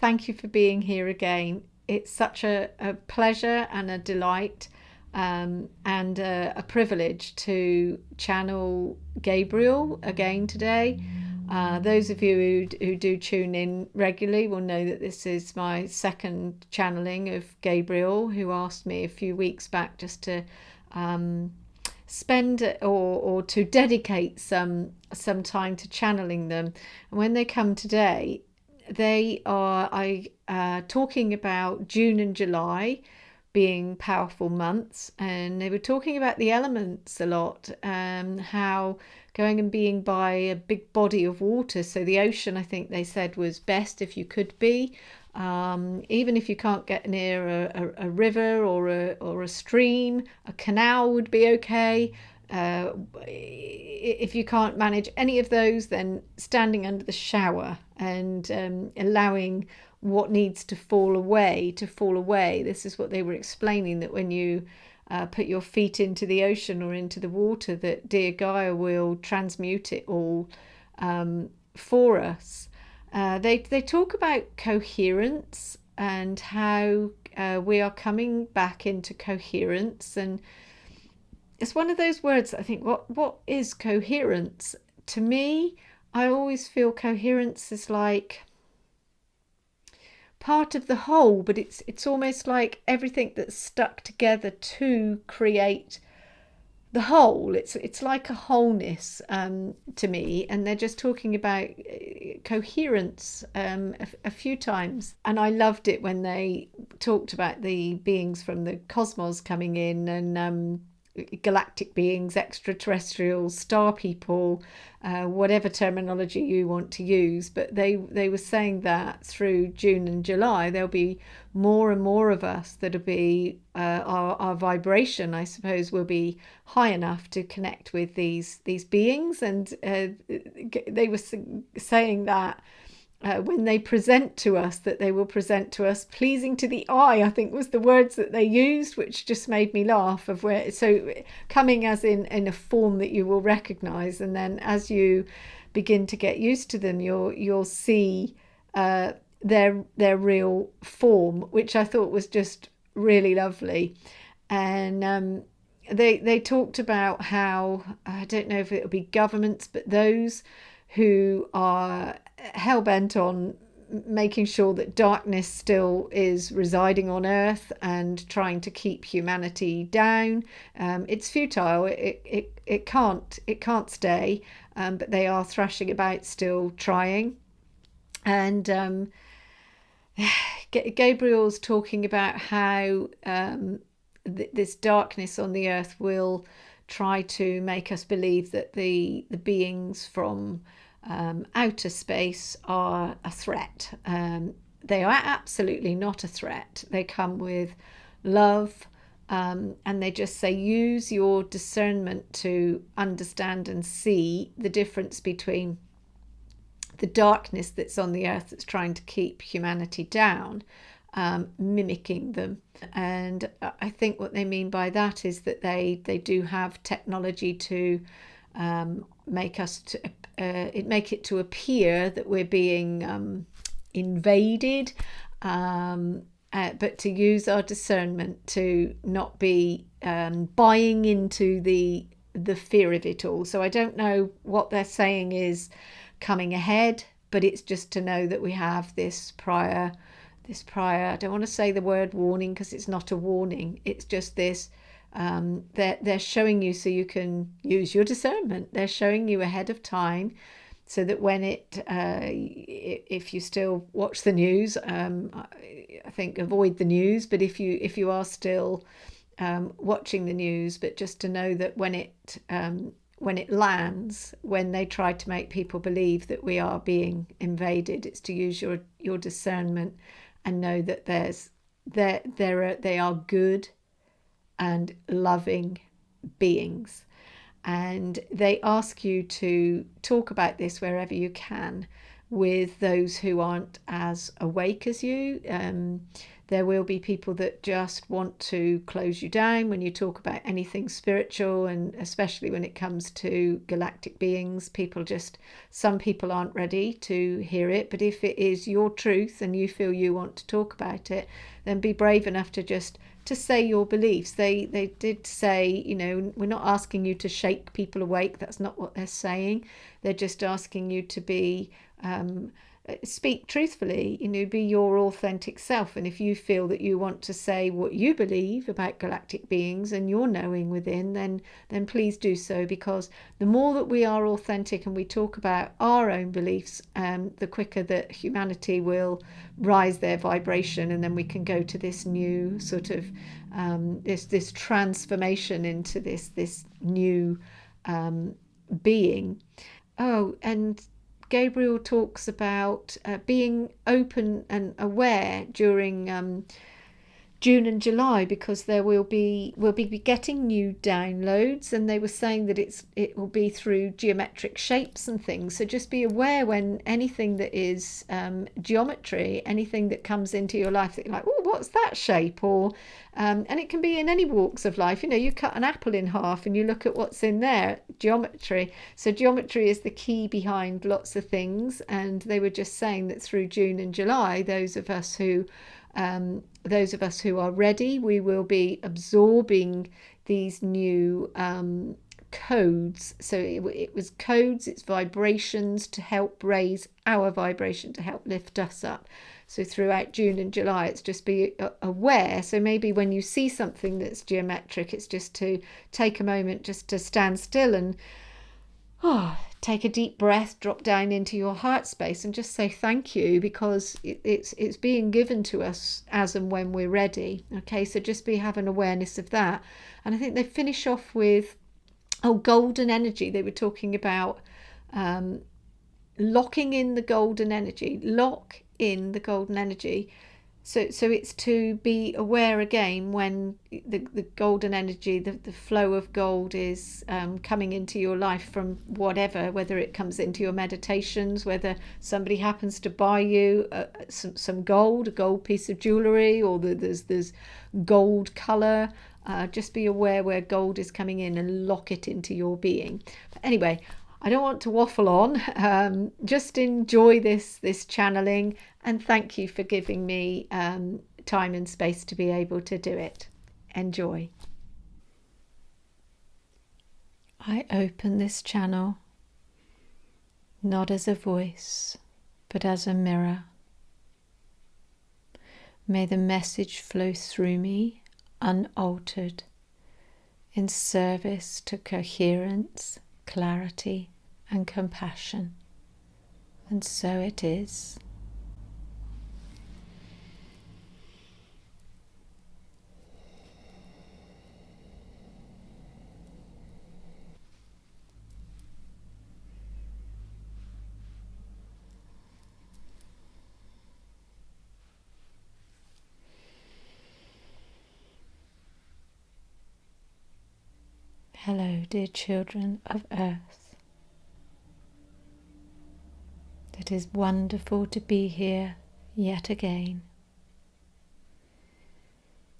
thank you for being here again. It's such a pleasure and a delight, and a privilege to channel Gabriel again today. Those of you who do tune in regularly will know that this is my second channeling of Gabriel, who asked me a few weeks back just to spend or to dedicate some time to channeling them. And when they come today, they are talking about June and July being powerful months, and they were talking about the elements a lot, how going and being by a big body of water, so the ocean, I think they said, was best if you could be, even if you can't get near a river or a stream, a canal would be okay. If you can't manage any of those, then standing under the shower and allowing what needs to fall away. This is what they were explaining, that when you put your feet into the ocean or into the water, that dear Gaia will transmute it all for us. They talk about coherence and how we are coming back into coherence, and it's one of those words that I think, what is coherence? To me, I always feel coherence is like part of the whole, but it's almost like everything that's stuck together to create the whole. It's like a wholeness, to me, and they're just talking about coherence a few times, and I loved it when they talked about the beings from the cosmos coming in, and galactic beings, extraterrestrials, star people, whatever terminology you want to use. But they were saying that through June and July there'll be more and more of us that'll be our vibration, I suppose, will be high enough to connect with these beings. And they were saying that when they present to us, that they will present to us pleasing to the eye, I think was the words that they used, which just made me laugh, of where, so coming as in a form that you will recognize, and then as you begin to get used to them, you'll see their real form, which I thought was just really lovely. And they talked about how, I don't know if it'll be governments, but those who are hell-bent on making sure that darkness still is residing on Earth and trying to keep humanity down. It's futile. It can't stay. But they are thrashing about, still trying. And Gabriel's talking about how this darkness on the Earth will try to make us believe that the beings from outer space are a threat. They are absolutely not a threat. They come with love, and they just say, use your discernment to understand and see the difference between the darkness that's on the Earth that's trying to keep humanity down, mimicking them. And I think what they mean by that is that they do have technology to make it to appear that we're being invaded, but to use our discernment to not be buying into the fear of it all. So I don't know what they're saying is coming ahead, but it's just to know that we have this prior, I don't want to say the word warning, because it's not a warning, it's just this, they're showing you so you can use your discernment. They're showing you ahead of time, so that when if you still watch the news, I think avoid the news, but if you are still watching the news, but just to know that when it lands, when they try to make people believe that we are being invaded, it's to use your discernment and know that they are good and loving beings. And they ask you to talk about this wherever you can with those who aren't as awake as you. There will be people that just want to close you down when you talk about anything spiritual, and especially when it comes to galactic beings. Some people aren't ready to hear it, but if it is your truth and you feel you want to talk about it, then be brave enough to say your beliefs. They did say, we're not asking you to shake people awake. That's not what they're saying. They're just asking you to be speak truthfully, be your authentic self. And if you feel that you want to say what you believe about galactic beings and your knowing within, then please do so, because the more that we are authentic and we talk about our own beliefs, the quicker that humanity will rise their vibration, and then we can go to this new sort of this transformation into this new being. Oh, and Gabriel talks about being open and aware during June and July, because we'll be getting new downloads, and they were saying that it will be through geometric shapes and things. So just be aware when anything that is geometry, anything that comes into your life that you're like, oh, what's that shape? Or and it can be in any walks of life. You cut an apple in half and you look at what's in there, geometry. So geometry is the key behind lots of things. And they were just saying that through June and July, those of us who are ready, we will be absorbing these new codes. So it was codes, it's vibrations to help raise our vibration, to help lift us up. So throughout June and July, it's just be aware. So maybe when you see something that's geometric, it's just to take a moment just to stand still and take a deep breath, drop down into your heart space and just say thank you, because it's being given to us as and when we're ready. Okay, so just have an awareness of that. And I think they finish off with golden energy. They were talking about locking in the golden energy. Lock in the golden energy. So it's to be aware again when the golden energy, the flow of gold is coming into your life from whatever, whether it comes into your meditations, whether somebody happens to buy you some gold, a gold piece of jewellery, or there's gold colour. Just be aware where gold is coming in and lock it into your being. But anyway, I don't want to waffle on. Just enjoy this channeling, and thank you for giving me time and space to be able to do it. Enjoy. I open this channel not as a voice, but as a mirror. May the message flow through me unaltered, in service to coherence, clarity and compassion. And so it is. Hello, dear children of Earth. It is wonderful to be here yet again.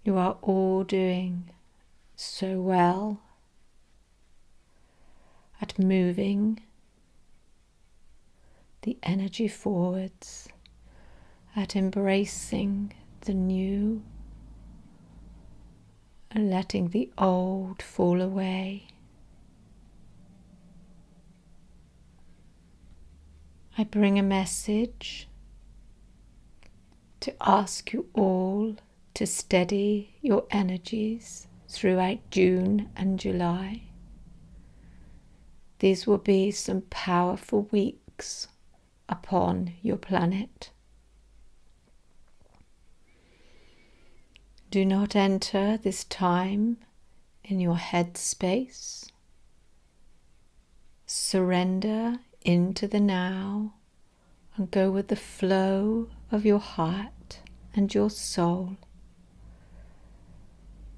You are all doing so well at moving the energy forwards, at embracing the new and letting the old fall away. I bring a message to ask you all to steady your energies throughout June and July. These will be some powerful weeks upon your planet. Do not enter this time in your head space. Surrender into the now and go with the flow of your heart and your soul.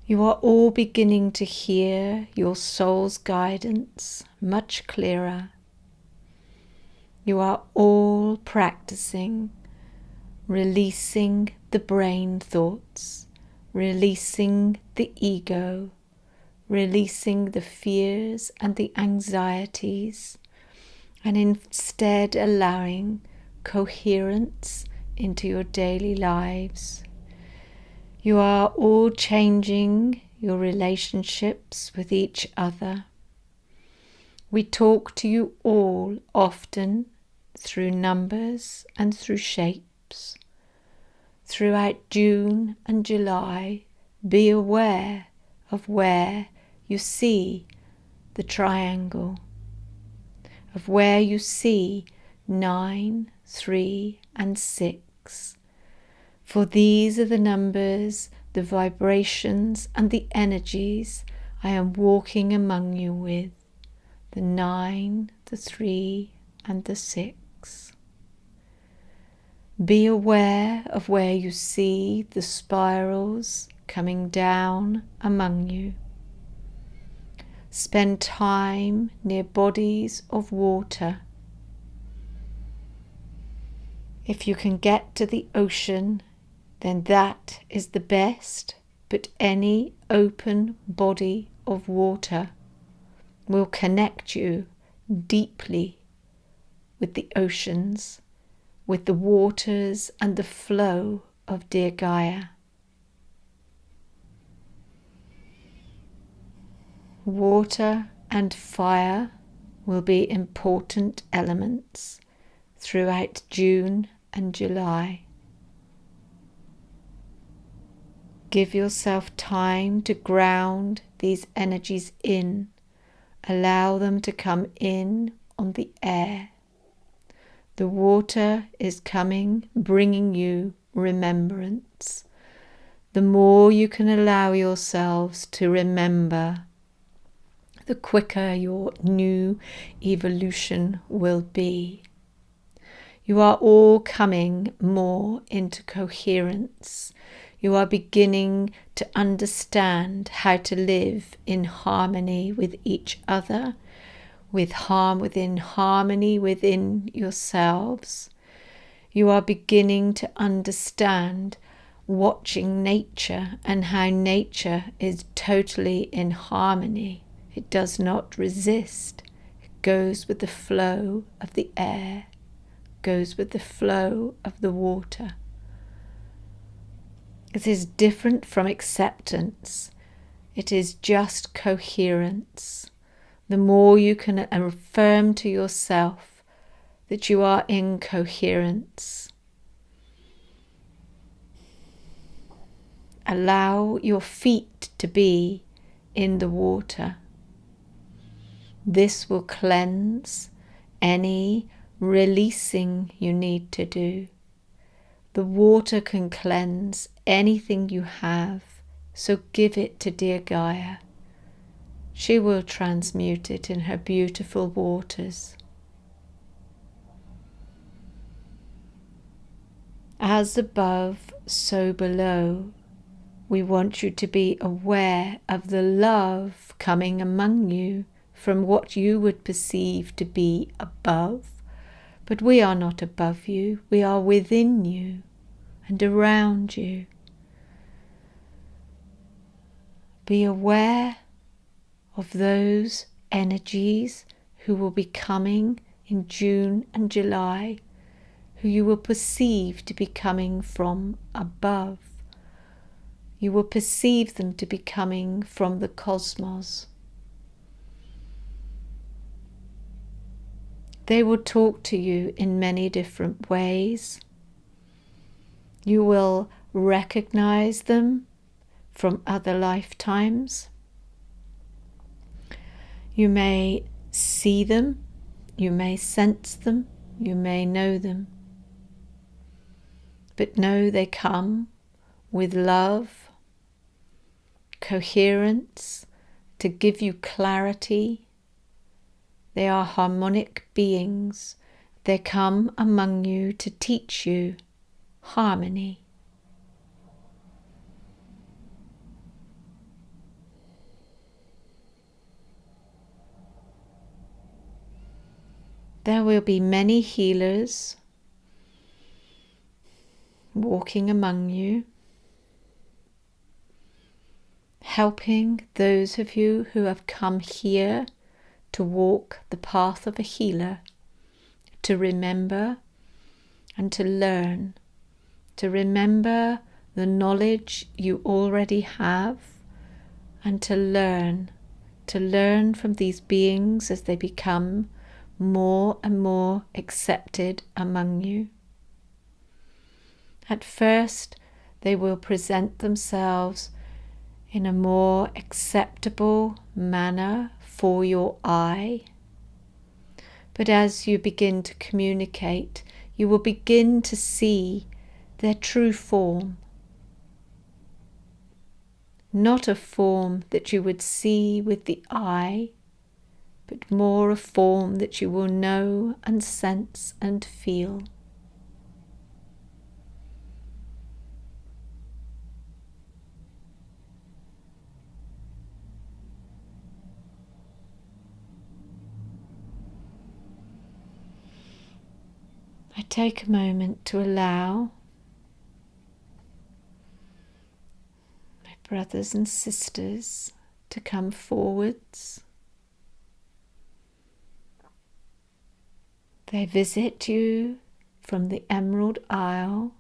You are all beginning to hear your soul's guidance much clearer. You are all practicing releasing the brain thoughts, releasing the ego, releasing the fears and the anxieties, and instead allowing coherence into your daily lives. You are all changing your relationships with each other. We talk to you all often through numbers and through shapes. Throughout June and July, be aware of where you see the triangle, of where you see 9, 3, and 6. For these are the numbers, the vibrations, and the energies I am walking among you with. The 9, the 3, and the 6. Be aware of where you see the spirals coming down among you. Spend time near bodies of water. If you can get to the ocean, then that is the best, but any open body of water will connect you deeply with the oceans, with the waters and the flow of dear Gaia. Water and fire will be important elements throughout June and July. Give yourself time to ground these energies in. Allow them to come in on the air. The water is coming, bringing you remembrance. The more you can allow yourselves to remember, the quicker your new evolution will be. You are all coming more into coherence. You are beginning to understand how to live in harmony with each other, within harmony within yourselves. You are beginning to understand watching nature and how nature is totally in harmony. It does not resist. It goes with the flow of the air, goes with the flow of the water. It is different from acceptance. It is just coherence. The more you can affirm to yourself that you are in coherence, allow your feet to be in the water. This will cleanse any releasing you need to do. The water can cleanse anything you have, so give it to dear Gaia. She will transmute it in her beautiful waters. As above, so below. We want you to be aware of the love coming among you from what you would perceive to be above. But we are not above you, we are within you and around you. Be aware of those energies who will be coming in June and July, who you will perceive to be coming from above. You will perceive them to be coming from the cosmos. They will talk to you in many different ways. You will recognize them from other lifetimes. You may see them, you may sense them, you may know them. But know they come with love, coherence, to give you clarity. They are harmonic beings. They come among you to teach you harmony. There will be many healers, walking among you, helping those of you who have come here to walk the path of a healer, to remember and to learn, to remember the knowledge you already have, and to learn from these beings as they become more and more accepted among you. At first, they will present themselves in a more acceptable manner for your eye. But as you begin to communicate, you will begin to see their true form. Not a form that you would see with the eye, but more a form that you will know and sense and feel. I take a moment to allow my brothers and sisters to come forwards. They visit you from the Emerald Isle.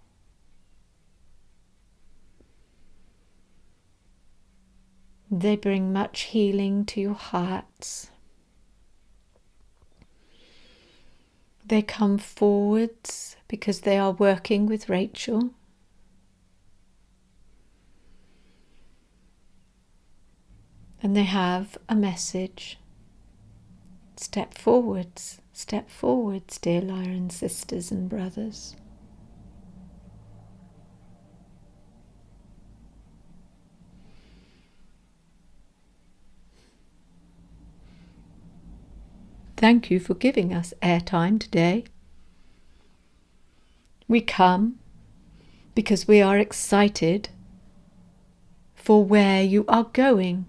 They bring much healing to your hearts. They come forwards because they are working with Rachel. And they have a message. Step forwards, dear Lyran sisters and brothers. Thank you for giving us airtime today. We come because we are excited for where you are going.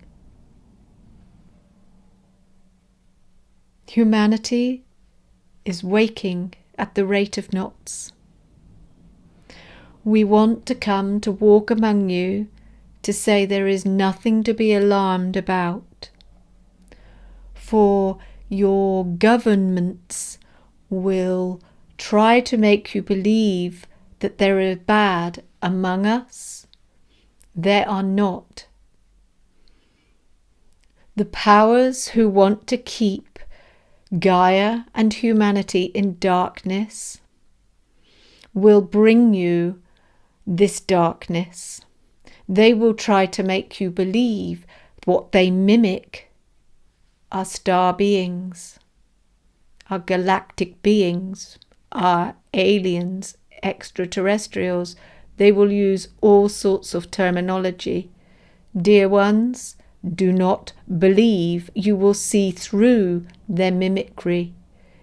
Humanity is waking at the rate of knots. We want to come to walk among you to say there is nothing to be alarmed about. For your governments will try to make you believe that there is bad among us. There are not. The powers who want to keep Gaia and humanity in darkness will bring you this darkness. They will try to make you believe what they mimic are star beings, are galactic beings, are aliens, extraterrestrials. They will use all sorts of terminology. Dear ones, do not believe. You will see through their mimicry.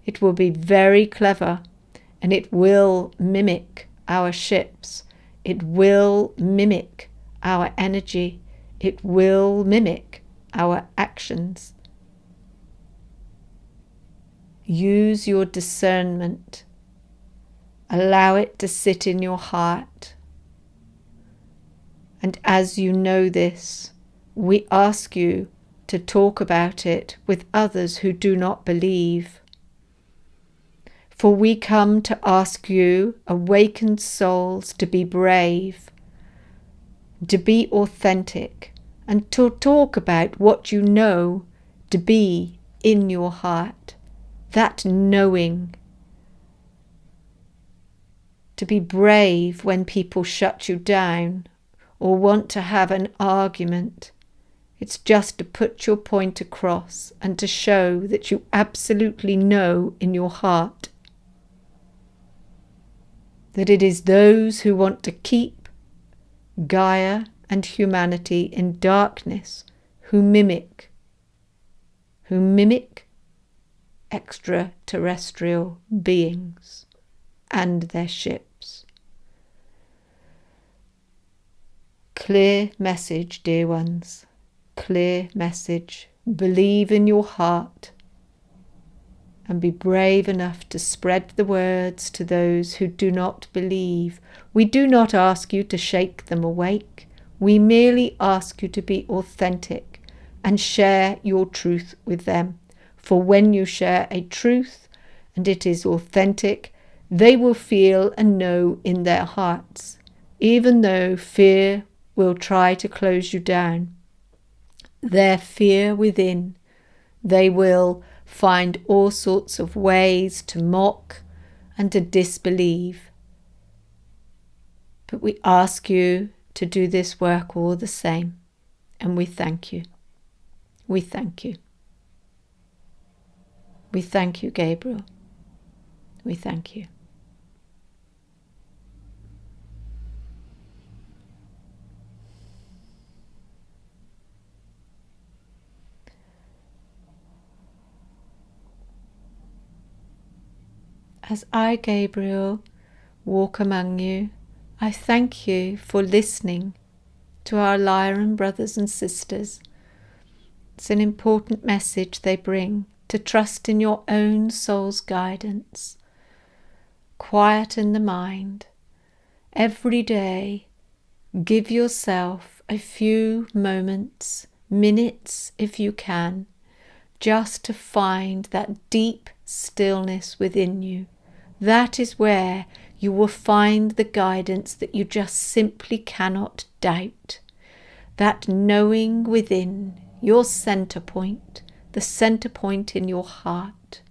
It will be very clever, and it will mimic our ships. It will mimic our energy. It will mimic our actions. Use your discernment. Allow it to sit in your heart. And as you know this, we ask you to talk about it with others who do not believe. For we come to ask you, awakened souls, to be brave, to be authentic, and to talk about what you know to be in your heart. That knowing. To be brave when people shut you down or want to have an argument. It's just to put your point across and to show that you absolutely know in your heart that it is those who want to keep Gaia and humanity in darkness who mimic extraterrestrial beings and their ships. Clear message, dear ones. Clear message. Believe in your heart and be brave enough to spread the words to those who do not believe. We do not ask you to shake them awake. We merely ask you to be authentic and share your truth with them. For when you share a truth and it is authentic, they will feel and know in their hearts, even though fear will try to close you down. Their fear within, they will find all sorts of ways to mock and to disbelieve. But we ask you to do this work all the same, and we thank you. We thank you. We thank you, Gabriel. We thank you. As I, Gabriel, walk among you, I thank you for listening to our Lyran brothers and sisters. It's an important message they bring, to trust in your own soul's guidance. Quieten the mind. Every day, give yourself a few moments, minutes if you can, just to find that deep stillness within you. That is where you will find the guidance that you just simply cannot doubt. That knowing within your center point, the center point in your heart.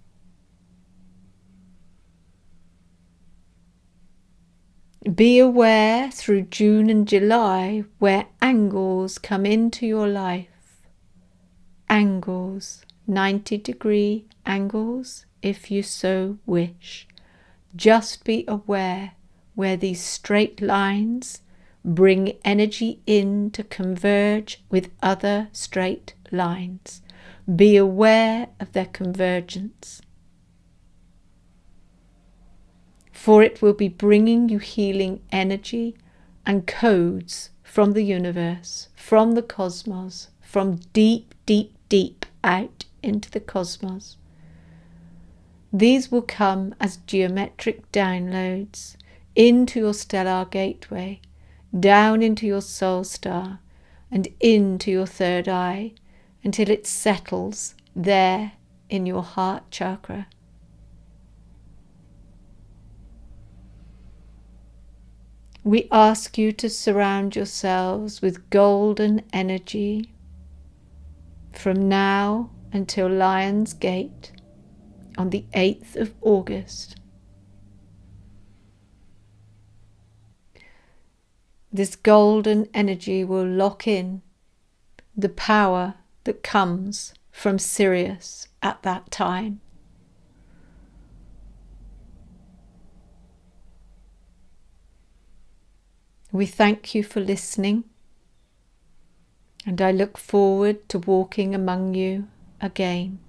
Be aware through June and July where angles come into your life. Angles, 90-degree angles, if you so wish. Just be aware where these straight lines bring energy in to converge with other straight lines. Be aware of their convergence, for it will be bringing you healing energy and codes from the universe, from the cosmos, from deep, deep, deep out into the cosmos. These will come as geometric downloads into your stellar gateway, down into your soul star, and into your third eye, until it settles there in your heart chakra. We ask you to surround yourselves with golden energy from now until Lion's Gate on the 8th of August. This golden energy will lock in the power that comes from Sirius at that time. We thank you for listening, and I look forward to walking among you again.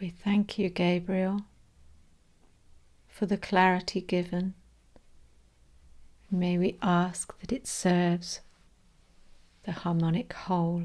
We thank you, Gabriel, for the clarity given. May we ask that it serves the harmonic whole.